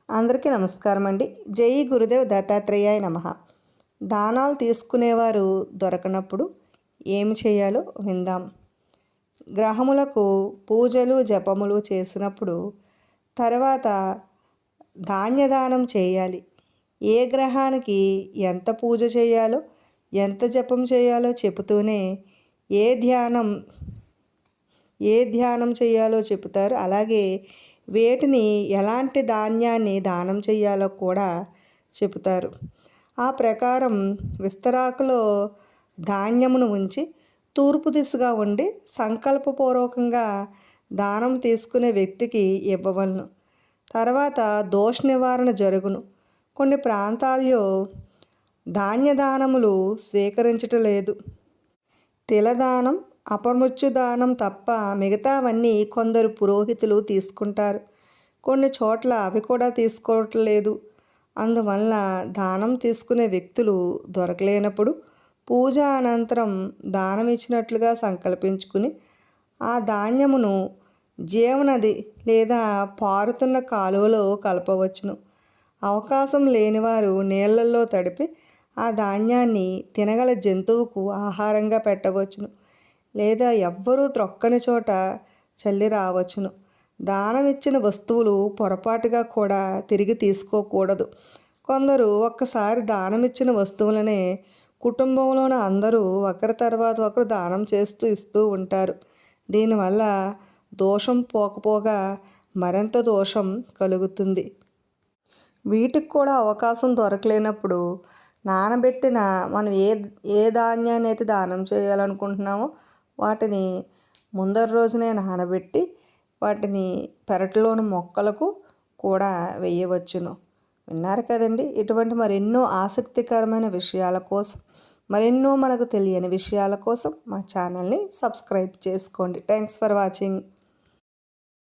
అందరికీ నమస్కారం అండి. జై గురుదేవ్ దత్తాత్రేయాయ నమః. దానాలు తీసుకునేవారు దొరకనప్పుడు ఏమి చేయాలో విందాం. గ్రహములకు పూజలు జపములు చేసినప్పుడు తర్వాత ధాన్యదానం చేయాలి. ఏ గ్రహానికి ఎంత పూజ చేయాలో ఎంత జపం చేయాలో చెబుతూనే ఏ ధ్యానం ఏ ధ్యానం చేయాలో చెబుతారు. అలాగే వేటిని ఎలాంటి ధాన్యాన్ని దానం చేయాలో కూడా చెబుతారు. ఆ ప్రకారం విస్తరాకులో ధాన్యమును ఉంచి తూర్పు దిశగా ఉండి సంకల్పపూర్వకంగా దానం తీసుకునే వ్యక్తికి ఇవ్వవలను. తర్వాత దోష నివారణ జరుగును. కొన్ని ప్రాంతాల్లో ధాన్యదానములు స్వీకరించటం లేదు. తిలదానం అపమృత్యు దానం తప్ప మిగతావన్నీ కొందరు పురోహితులు తీసుకుంటారు. కొన్ని చోట్ల అవి కూడా తీసుకోవట్లేదు. అందువల్ల దానం తీసుకునే వ్యక్తులు దొరకలేనప్పుడు పూజ అనంతరం దానం ఇచ్చినట్లుగా సంకల్పించుకుని ఆ ధాన్యమును జీవనది లేదా పారుతున్న కాలువలో కలపవచ్చును. అవకాశం లేనివారు నీళ్లలో తడిపి ఆ ధాన్యాన్ని తినగల జంతువుకు ఆహారంగా పెట్టవచ్చును. లేదా ఎవ్వరూ త్రొక్కని చోట చల్లి రావచ్చును. దానం ఇచ్చిన వస్తువులు పొరపాటుగా కూడా తిరిగి తీసుకోకూడదు. కొందరు ఒక్కసారి దానం ఇచ్చిన వస్తువులనే కుటుంబంలోని అందరూ ఒకరి తర్వాత ఒకరు దానం చేస్తూ ఇస్తూ ఉంటారు. దీనివల్ల దోషం పోకపోగా మరింత దోషం కలుగుతుంది. వీటికి కూడా అవకాశం దొరకలేనప్పుడు నానబెట్టిన మనం ఏ ధాన్యాన్ని అయితే దానం చేయాలనుకుంటున్నామో వాటిని ముందరి రోజునే నానబెట్టి వాటిని పెరట్లోని మొక్కలకు కూడా వేయవచ్చును. విన్నారు కదండి. ఇటువంటి మరెన్నో ఆసక్తికరమైన విషయాల కోసం, మరెన్నో మనకు తెలియని విషయాల కోసం మా ఛానల్ని సబ్స్క్రైబ్ చేసుకోండి. Thanks for watching.